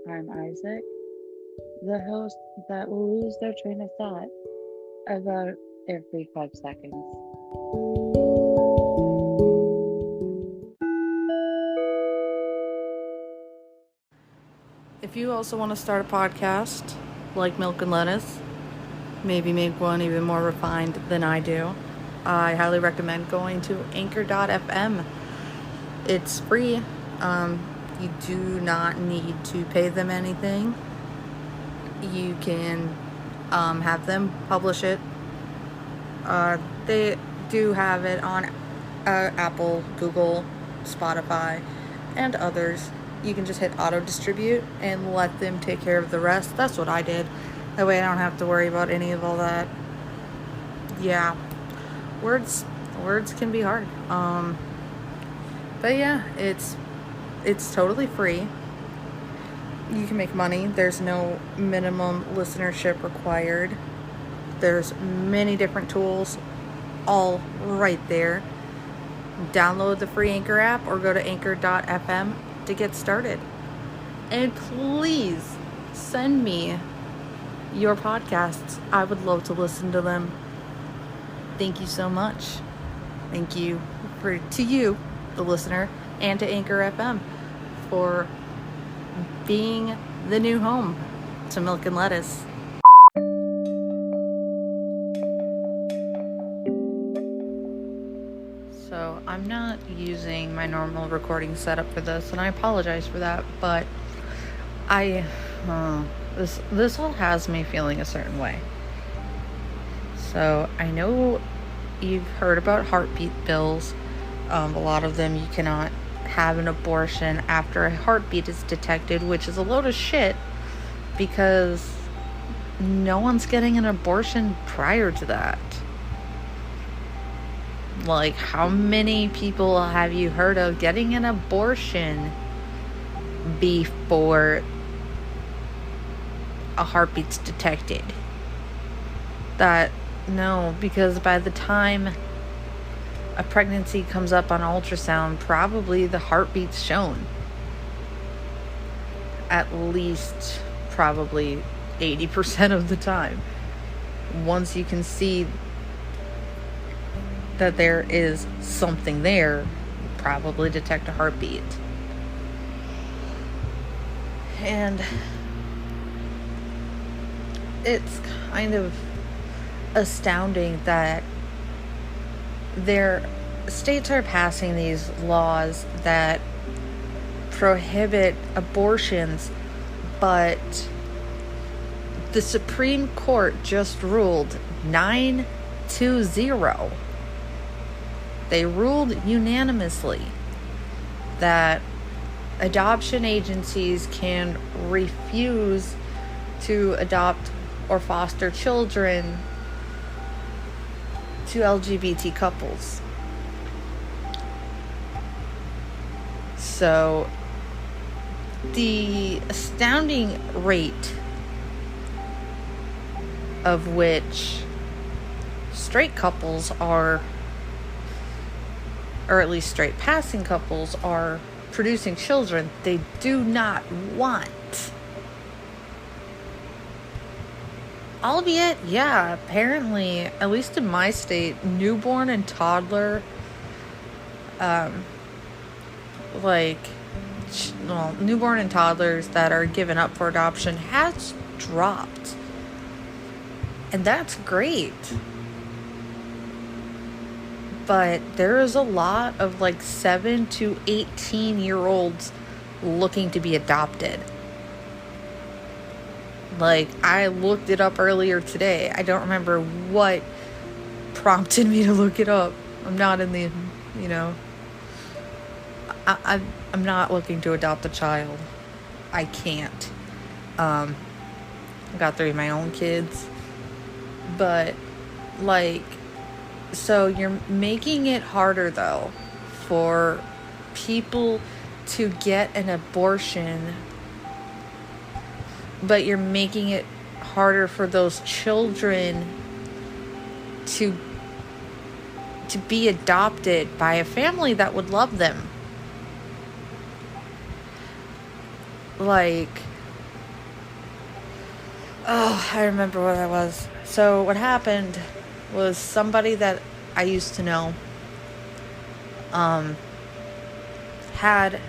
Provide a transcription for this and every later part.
I'm Isaac, the host that will lose their train of thought about every 5 seconds. If you also want to start a podcast like Milk and Lettuce, maybe make one even more refined than I do, I highly recommend going to anchor.fm. It's free. You do not need to pay them anything. You can have them publish it. They do have it on Apple, Google, Spotify, and others. You can just hit auto distribute and let them take care of the rest. That's what I did. That way I don't have to worry about any of all that. Yeah. Words can be hard. But yeah, it's totally free. You can make money. There's no minimum listenership required. There's many different tools all right there. Download the free Anchor app or go to anchor.fm to get started. And please send me your podcasts. I would love to listen to them. Thank you so much. Thank you to you, the listener, and to Anchor FM for being the new home to Milk and Lettuce. So I'm not using my normal recording setup for this, and I apologize for that, but this all has me feeling a certain way. So I know you've heard about heartbeat bills. A lot of them, you cannot have an abortion after a heartbeat is detected, which is a load of shit because no one's getting an abortion prior to that. Like, how many people have you heard of getting an abortion before a heartbeat's detected? No, because by the time a pregnancy comes up on ultrasound, probably the heartbeat's shown. At least probably 80% of the time. Once you can see that there is something there, probably detect a heartbeat. And it's kind of astounding that states are passing these laws that prohibit abortions, but the Supreme Court just ruled 9-0. They ruled unanimously that adoption agencies can refuse to adopt or foster children to LGBT couples. So the astounding rate of which straight couples are, or at least straight passing couples are, producing children they do not want. Albeit, yeah, apparently, at least in my state, newborn and toddler, newborn and toddlers that are given up for adoption has dropped. And that's great. But there is a lot of 7 to 18-year-olds looking to be adopted. I looked it up earlier today. I don't remember what prompted me to look it up. I'm not in the, I'm not looking to adopt a child. I can't. I've got 3 of my own kids. But, so you're making it harder, though, for people to get an abortion, but you're making it harder for those children to be adopted by a family that would love them. like, oh, I remember what that was. So what happened was somebody that I used to know had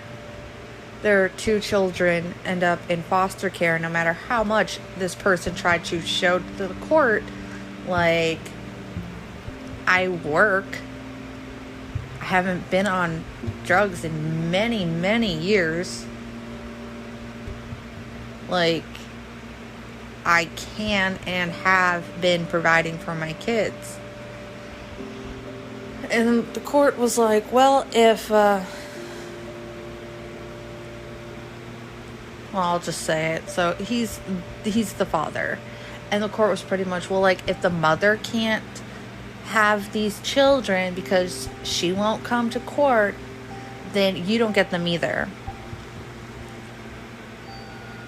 their 2 children end up in foster care, no matter how much this person tried to show to the court, like, I work, I haven't been on drugs in many, many years, like, I can and have been providing for my kids. And the court was like, well, if, well, I'll just say it. So he's the father. And the court was pretty much, well, like, if the mother can't have these children because she won't come to court, then you don't get them either.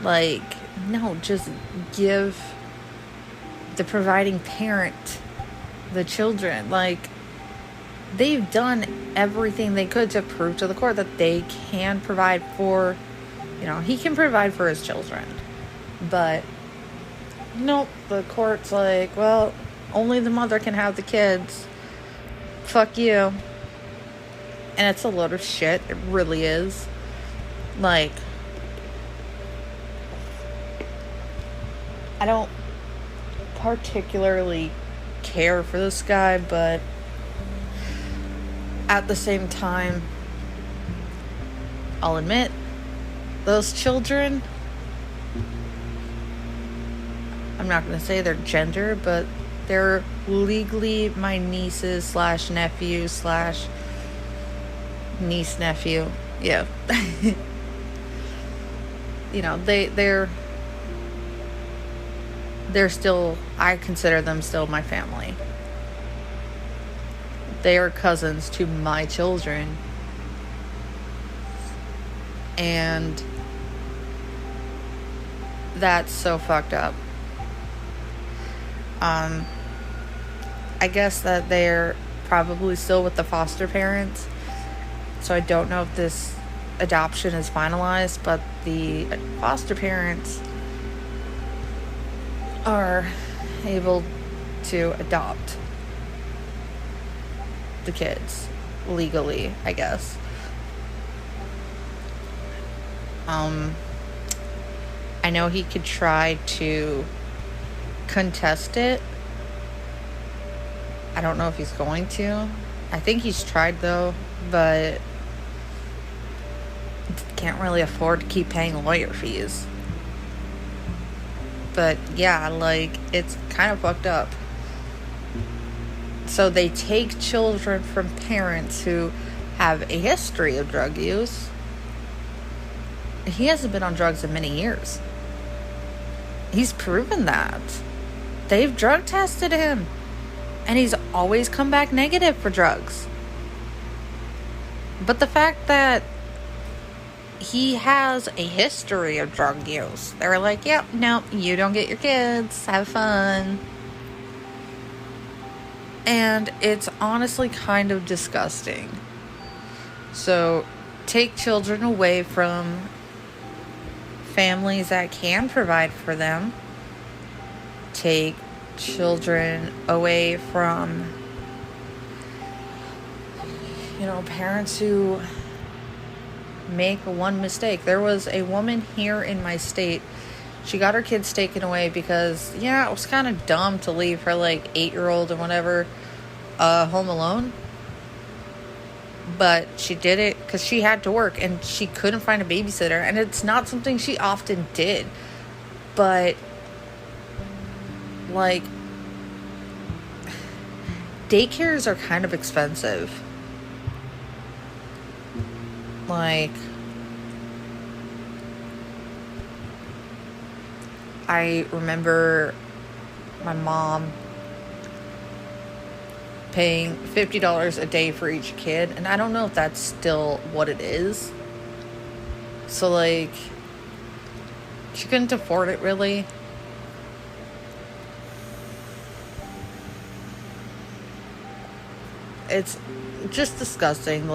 Like, no, just give the providing parent the children. Like, they've done everything they could to prove to the court that they can provide for, he can provide for his children. But nope, the court's like, well, only the mother can have the kids. Fuck you. And it's a load of shit. It really is. Like, I don't particularly care for this guy, but at the same time, I'll admit, those children, I'm not going to say their gender, but they're legally my nieces / nephew / niece nephew. Yeah. They're still, I consider them still my family. They are cousins to my children. And that's so fucked up. I guess that they're probably still with the foster parents. So I don't know if this adoption is finalized, but the foster parents are able to adopt the kids legally, I guess. I know he could try to contest it. I don't know if he's going to. I think he's tried though, but can't really afford to keep paying lawyer fees. But yeah, like, it's kind of fucked up. So they take children from parents who have a history of drug use. He hasn't been on drugs in many years. He's proven that. They've drug tested him. And he's always come back negative for drugs. But the fact that he has a history of drug use, they were like, yep, no, you don't get your kids. Have fun. And it's honestly kind of disgusting. So, take children away from families that can provide for them. Take children away from, parents who make one mistake. There was a woman here in my state. She got her kids taken away because, it was kind of dumb to leave her 8-year-old or whatever home alone. But she did it because she had to work and she couldn't find a babysitter. And it's not something she often did. But, daycares are kind of expensive. I remember my mom paying $50 a day for each kid, and I don't know if that's still what it is. So, she couldn't afford it, really. It's just disgusting.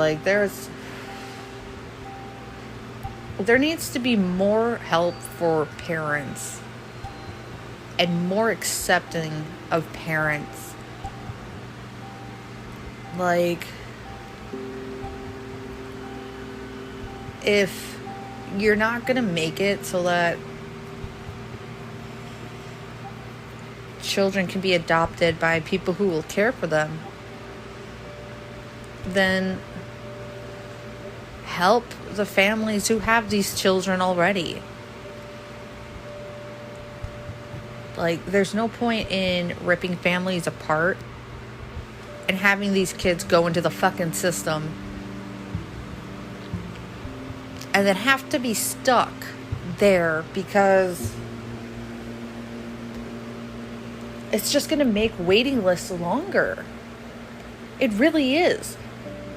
there needs to be more help for parents and more accepting of parents. Like, if you're not gonna make it so that children can be adopted by people who will care for them, then help the families who have these children already. Like, there's no point in ripping families apart and having these kids go into the fucking system and then have to be stuck there because it's just going to make waiting lists longer. It really is.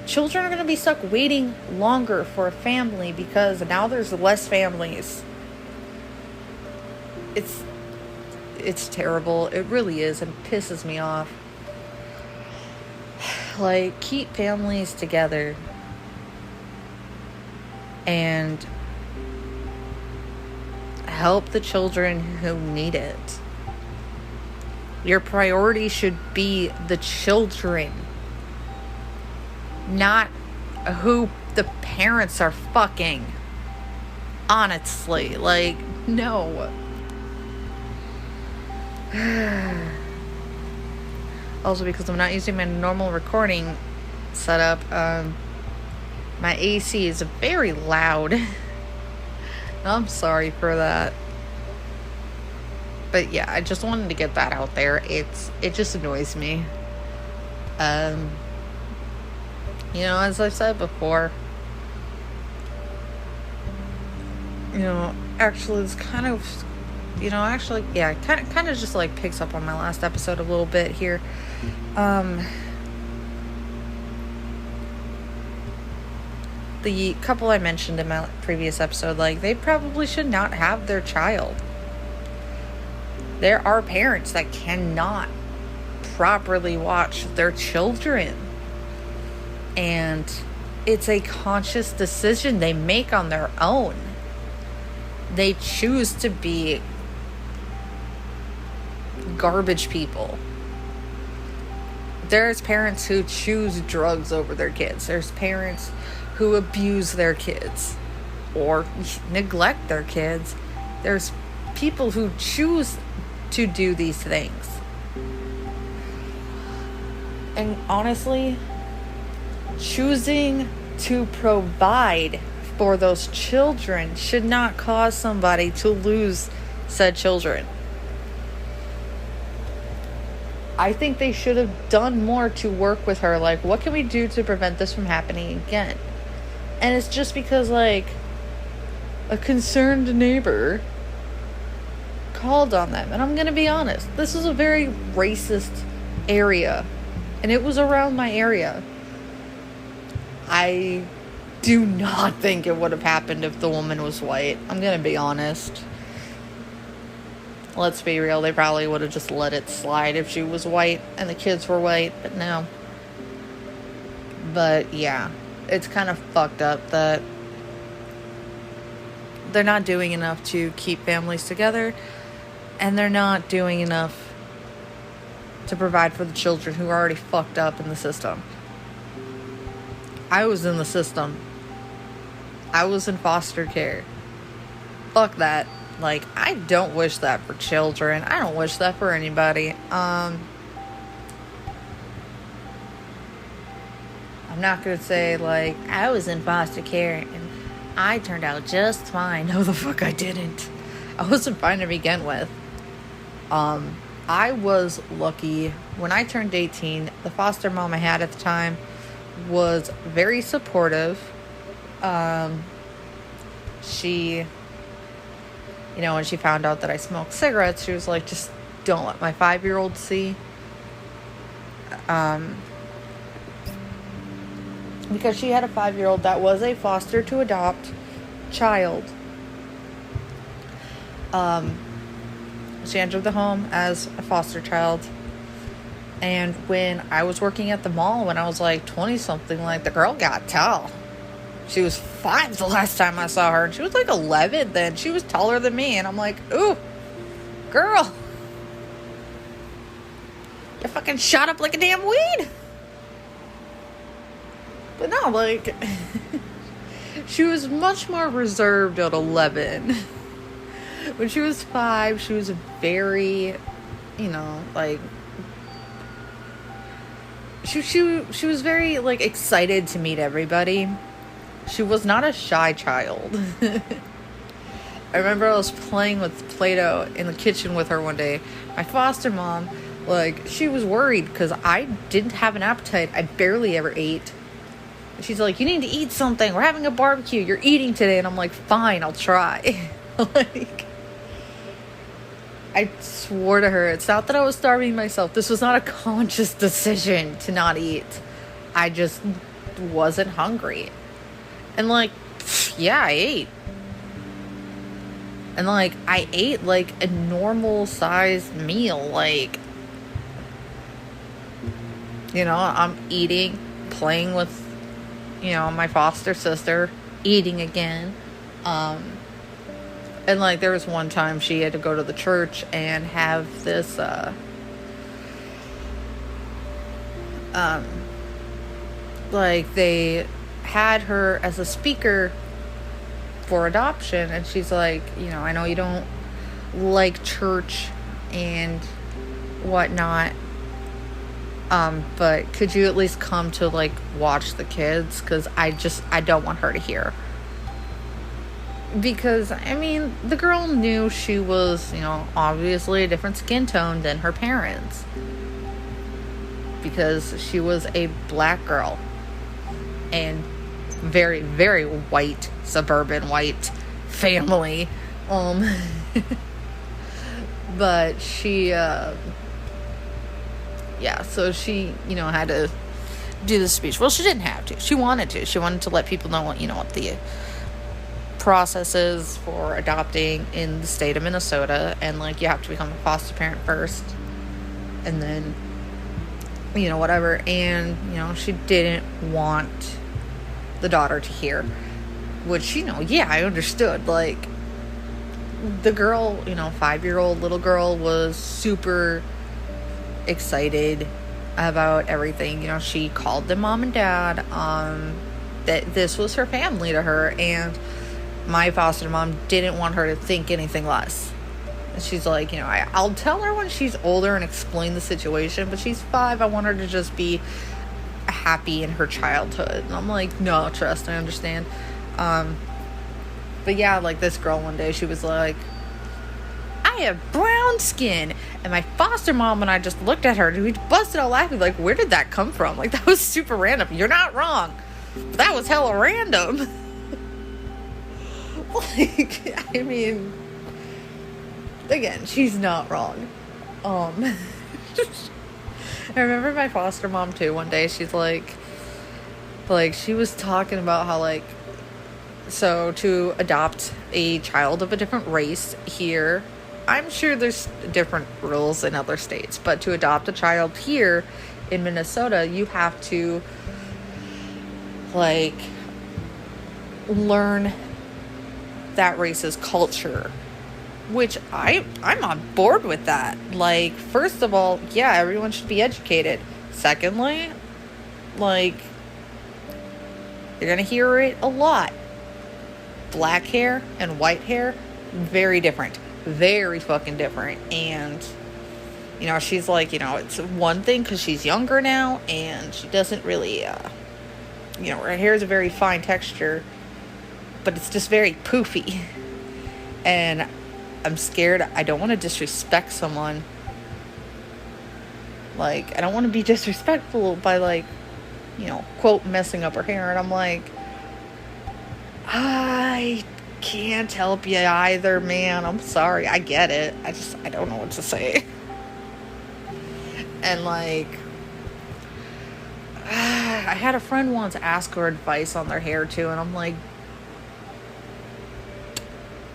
Children are going to be stuck waiting longer for a family because now there's less families. It's terrible. It really is, and pisses me off. Like, keep families together and help the children who need it. Your priority should be the children, not who the parents are fucking. Honestly, like, no. Also, because I'm not using my normal recording setup, my AC is very loud. I'm sorry for that. But yeah, I just wanted to get that out there. It just annoys me. As I've said before, actually it's kind of, kind of just like picks up on my last episode a little bit here. The couple I mentioned in my previous episode, like, they probably should not have their child. There are parents that cannot properly watch their children. And it's a conscious decision they make on their own. They choose to be garbage people. There's parents who choose drugs over their kids. There's parents who abuse their kids or neglect their kids. There's people who choose to do these things. And honestly, choosing to provide for those children should not cause somebody to lose said children. I think they should have done more to work with her. Like, what can we do to prevent this from happening again? And it's just because, like, a concerned neighbor called on them. And I'm going to be honest, this is a very racist area. And it was around my area. I do not think it would have happened if the woman was white. I'm going to be honest. Let's be real, they probably would have just let it slide if she was white and the kids were white, but no. But yeah, it's kind of fucked up that they're not doing enough to keep families together, and they're not doing enough to provide for the children who are already fucked up in the system. I was in the system. I was in foster care. Fuck that. Like, I don't wish that for children. I don't wish that for anybody. I'm not going to say, like, I was in foster care and I turned out just fine. No, the fuck I didn't. I wasn't fine to begin with. I was lucky. When I turned 18, the foster mom I had at the time was very supportive. She... when she found out that I smoked cigarettes, she was like, just don't let my 5-year-old see. Because she had a 5-year-old that was a foster to adopt child. She entered the home as a foster child. And when I was working at the mall, when I was like 20-something, like, the girl got tall. She was 5 the last time I saw her. And she was like 11 then. She was taller than me. And I'm like, ooh, girl. You're fucking shot up like a damn weed. But no, like, she was much more reserved at 11. When she was 5, she was very, you know, like, she was very, like, excited to meet everybody. She was not a shy child. I remember I was playing with Play-Doh in the kitchen with her one day. My foster mom, like, she was worried because I didn't have an appetite. I barely ever ate. She's like, you need to eat something. We're having a barbecue. You're eating today. And I'm like, fine, I'll try. Like, I swore to her, it's not that I was starving myself. This was not a conscious decision to not eat. I just wasn't hungry. And, like, yeah, I ate. And, like, I ate, like, a normal-sized meal. Like, you know, I'm eating, playing with, you know, my foster sister, eating again. And, like, there was one time she had to go to the church and have this, like, they had her as a speaker for adoption. And she's like, you know, I know you don't like church and whatnot, but could you at least come to, like, watch the kids? Because I don't want her to hear. Because, I mean, the girl knew she was, you know, obviously a different skin tone than her parents. Because she was a black girl. And very, very white, suburban white family. But she, yeah, so she, you know, had to do the speech. Well, she didn't have to. She wanted to. She wanted to let people know what, you know, what the processes for adopting in the state of Minnesota, and, like, you have to become a foster parent first and then, you know, whatever. And, you know, she didn't want the daughter to hear, which, you know, yeah, I understood. Like, the girl, you know, 5-year-old little girl was super excited about everything. You know, she called them mom and dad, that this was her family to her, and my foster mom didn't want her to think anything less. And she's like, you know, I'll tell her when she's older and explain the situation, but she's 5. I want her to just be happy in her childhood. And I'm like, no, trust, I understand. But yeah, like, this girl one day, she was like, I have brown skin. And my foster mom and I just looked at her and we busted out laughing. Like, where did that come from? Like, that was super random. You're not wrong. But that was hella random. Like, I mean, again, she's not wrong. I remember my foster mom too, one day, she's like, she was talking about how, like, so to adopt a child of a different race here, I'm sure there's different rules in other states, but to adopt a child here in Minnesota, you have to, like, learn that race's culture, which I'm on board with that. Like, first of all, yeah, everyone should be educated. Secondly, like, you're gonna hear it a lot. Black hair and white hair, very different. Very fucking different. And, you know, she's like, you know, it's one thing because she's younger now and she doesn't really, you know, her hair is a very fine texture, but it's just very poofy. And I'm scared. I don't want to disrespect someone. Like, I don't want to be disrespectful by, like, you know, quote, messing up her hair. And I'm like, I can't help you either, man. I'm sorry. I get it. I don't know what to say. And, like, I had a friend once ask her advice on their hair too, and I'm like,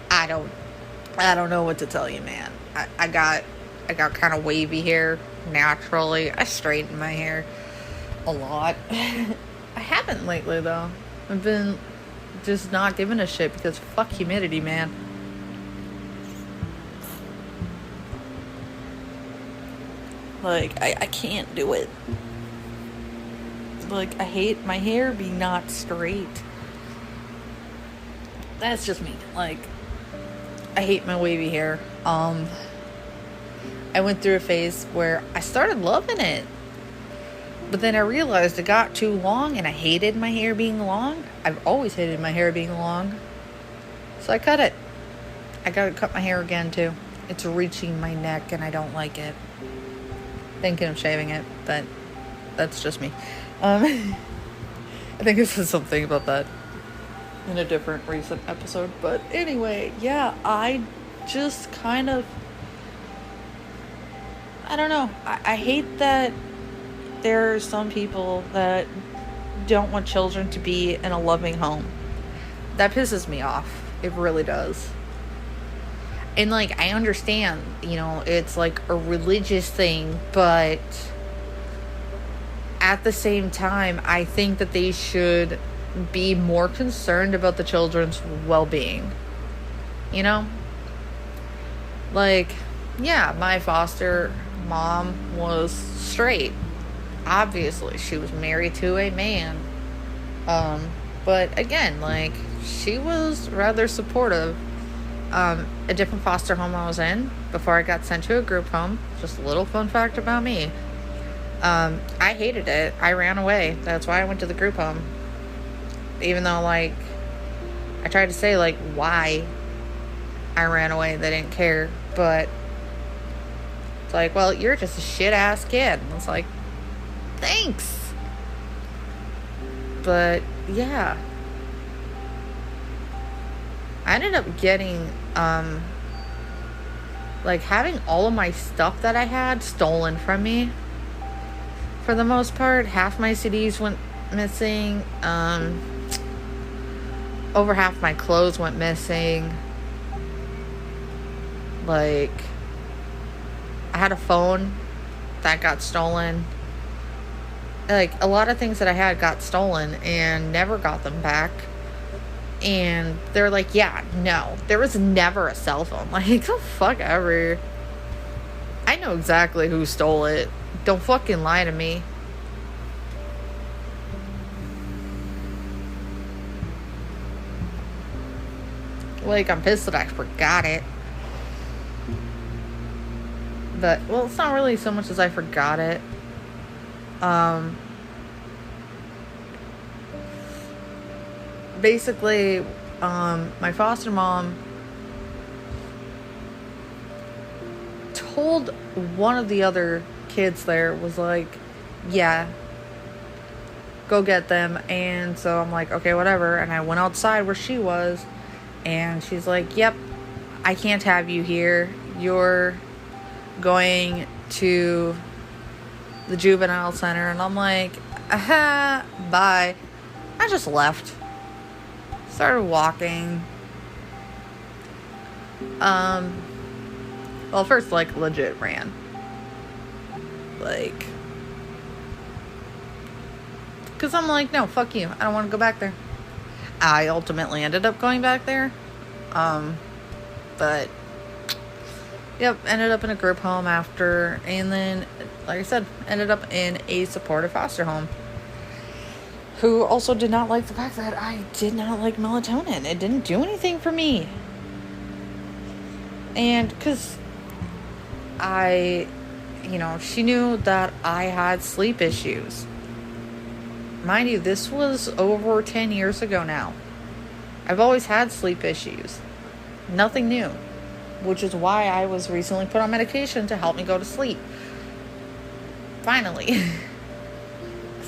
I don't know what to tell you, man. I got kind of wavy hair naturally. I straighten my hair a lot. I haven't lately, though. I've been just not giving a shit because fuck humidity, man. Like, I can't do it. Like, I hate my hair being not straight. That's just me. Like, I hate my wavy hair. I went through a phase where I started loving it. But then I realized it got too long and I hated my hair being long. I've always hated my hair being long. So I cut it. I gotta cut my hair again too. It's reaching my neck and I don't like it. Thinking of shaving it, but that's just me. I think I said something about that in a different recent episode. But anyway, yeah, I just kind of, I don't know. I hate that there are some people that don't want children to be in a loving home. That pisses me off. It really does. And, like, I understand, you know, it's like a religious thing, but at the same time, I think that they should be more concerned about the children's well-being. You know? Like, yeah, my foster mom was straight. Obviously, she was married to a man. But again, like, she was rather supportive. A different foster home I was in before I got sent to a group home. Just a little fun fact about me. I hated it. I ran away. That's why I went to the group home. Even though, like, I tried to say, like, why I ran away. They didn't care. But it's like, well, you're just a shit-ass kid. And it's like, thanks. But, yeah. I ended up getting, like, having all of my stuff that I had stolen from me. For the most part, half my CDs went missing. Over half my clothes went missing. Like, I had a phone that got stolen. Like, a lot of things that I had got stolen and never got them back. And they're like, yeah, no, there was never a cell phone. Like, the fuck ever. I know exactly who stole it. Don't fucking lie to me. Like, I'm pissed that I forgot it. But, well, it's not really so much as I forgot it. Basically, my foster mom told one of the other kids there, was like, yeah, go get them. And so I'm like, okay, whatever. And I went outside where she was, and she's like, yep, I can't have you here. You're going to the juvenile center. And I'm like, aha, bye. I just left. Started walking. Well, first, like, legit ran. Like, because I'm like, no, fuck you. I don't want to go back there. I ultimately ended up going back there. But, yep, ended up in a group home after. And then, like I said, ended up in a supportive foster home. Who also did not like the fact that I did not like melatonin. It didn't do anything for me. And because she knew that I had sleep issues. Mind you, this was over 10 years ago now. I've always had sleep issues. Nothing new. Which is why I was recently put on medication to help me go to sleep. Finally.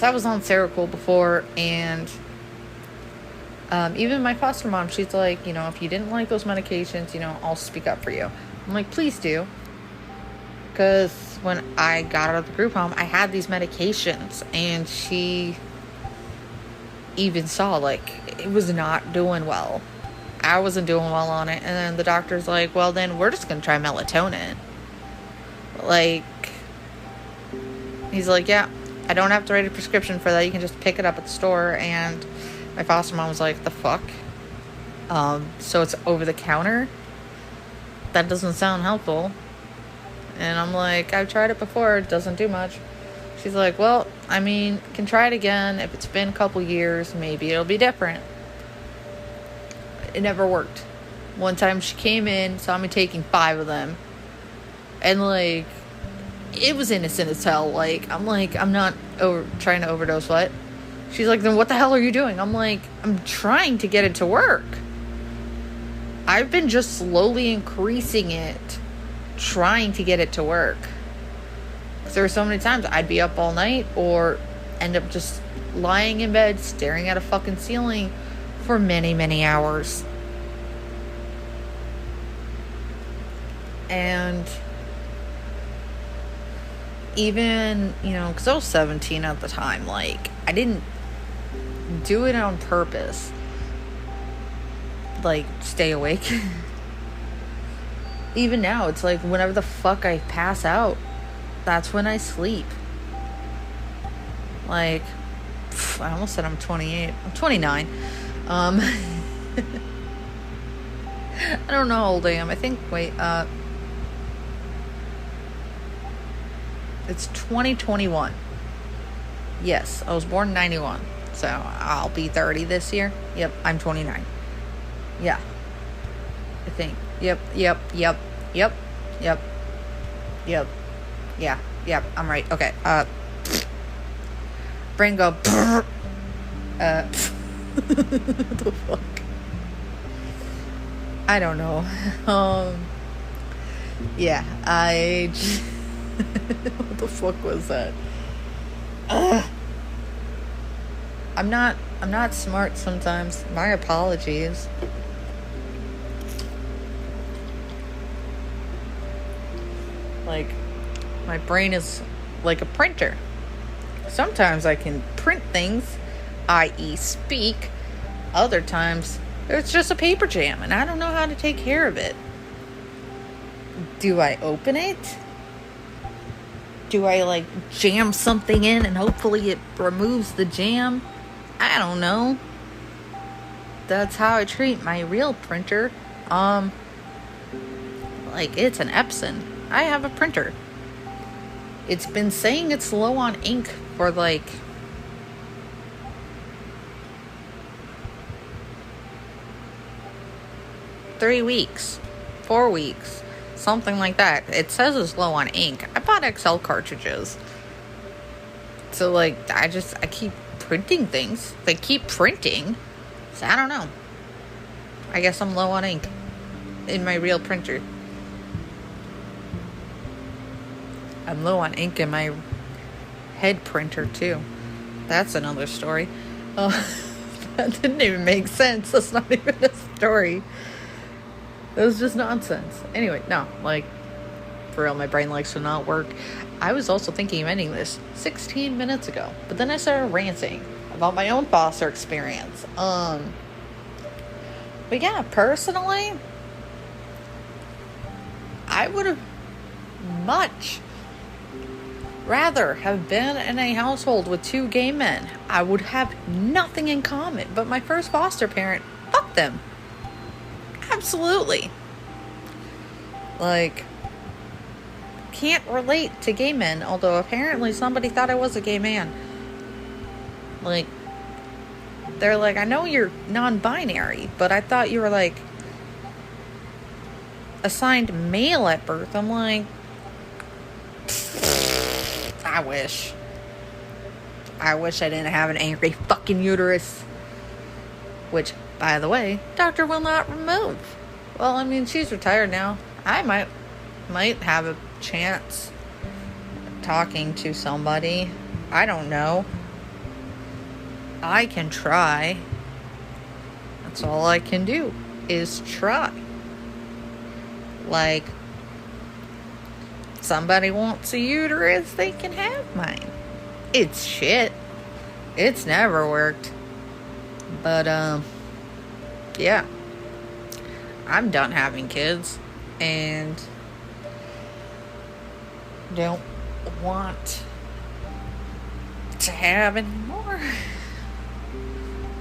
I was on Seroquel before, and even my foster mom, she's like, if you didn't like those medications, I'll speak up for you. I'm like, please do. Because when I got out of the group home, I had these medications, and she even saw, like, it was not doing well. I wasn't doing well on it, and then the doctor's like, well, then we're just going to try melatonin. Like, he's like, yeah, I don't have to write a prescription for that. You can just pick it up at the store. And My foster mom was like, the fuck? So it's over the counter? That doesn't sound helpful. And I'm like, I've tried it before. It doesn't do much. She's like, well, I mean, can try it again. If it's been a couple years, maybe it'll be different. It never worked. One time she came in, saw me taking 5 of them. And, like, it was innocent as hell. Like, I'm not trying to overdose what? She's like, then what the hell are you doing? I'm like, I'm trying to get it to work. I've been just slowly increasing it, trying to get it to work. Because there were so many times I'd be up all night or end up just lying in bed, staring at a fucking ceiling for many, many hours. And even, because I was 17 at the time, like, I didn't do it on purpose. Like, stay awake. Even now, it's like, whenever the fuck I pass out, that's when I sleep. Like, I almost said I'm 28. I'm 29. I don't know how old I am. I think, it's 2021. Yes, I was born in 91. So, I'll be 30 this year. Yep, I'm 29. Yeah. I think. Yep. Yeah, I'm right. Okay. Brain go. What the fuck? I don't know. Yeah, what the fuck was that? I'm not smart sometimes. My apologies. Like, my brain is like a printer. Sometimes I can print things, i.e. speak. Other times, it's just a paper jam, and I don't know how to take care of it. Do I open it? Do I, like, jam something in and hopefully it removes the jam? I don't know. That's how I treat my real printer. Like, it's an Epson. I have a printer. It's been saying it's low on ink for, like, three weeks, 4 weeks, something like that. It says it's low on ink. I bought Excel cartridges. So, like, I keep printing things. They keep printing. So, I don't know. I guess I'm low on ink in my real printer. I'm low on ink in my head printer, too. That's another story. That didn't even make sense. That's not even a story. It was just nonsense. Anyway, no, like, for real, my brain likes to not work. I was also thinking of ending this 16 minutes ago, but then I started ranting about my own foster experience. But yeah, personally, I would have much rather have been in a household with 2 gay men. I would have nothing in common, but my first foster parent, fuck them. Absolutely. Like, can't relate to gay men, although apparently somebody thought I was a gay man. Like, they're like, I know you're non-binary, but I thought you were, like, assigned male at birth. I'm like, I wish I didn't have an angry fucking uterus. Which, by the way, doctor will not remove. Well, I mean, she's retired now. I might have a chance talking to somebody. I don't know. I can try. That's all I can do is try. Like, somebody wants a uterus, they can have mine. It's shit. It's never worked. But, yeah. I'm done having kids. And don't want to have any more.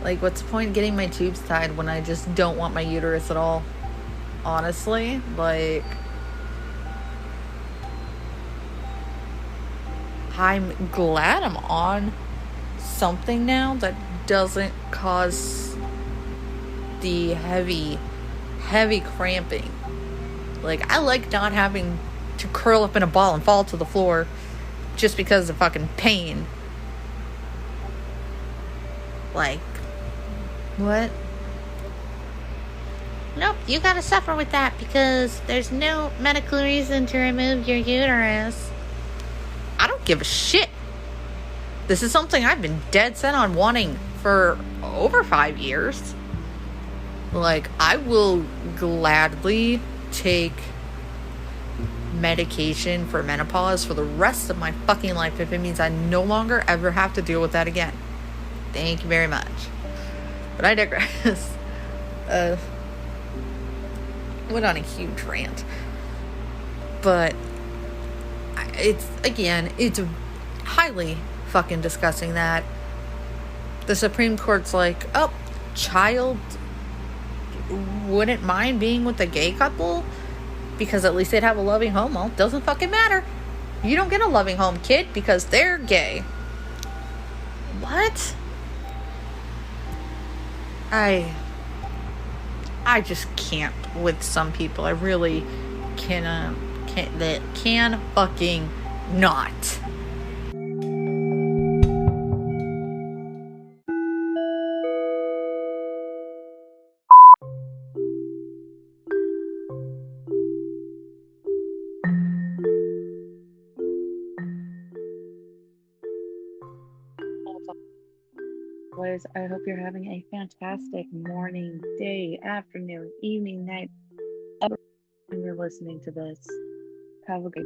Like, what's the point in getting my tubes tied when I just don't want my uterus at all? Honestly, like, I'm glad I'm on something now that doesn't cause the heavy cramping. Like, I like not having to curl up in a ball and fall to the floor just because of fucking pain. Like, what? Nope, you gotta suffer with that because there's no medical reason to remove your uterus. I don't give a shit. This is something I've been dead set on wanting for over 5 years. Like, I will gladly take medication for menopause for the rest of my fucking life if it means I no longer ever have to deal with that again. Thank you very much. But I digress. Went on a huge rant. But it's highly fucking disgusting that the Supreme Court's like, oh, child wouldn't mind being with a gay couple because at least they'd have a loving home. Well, doesn't fucking matter. You don't get a loving home, kid, because they're gay. What? I just can't with some people. I really can fucking not. Boys, I hope you're having a fantastic morning, day, afternoon, evening, night, when you're listening to this. Have a great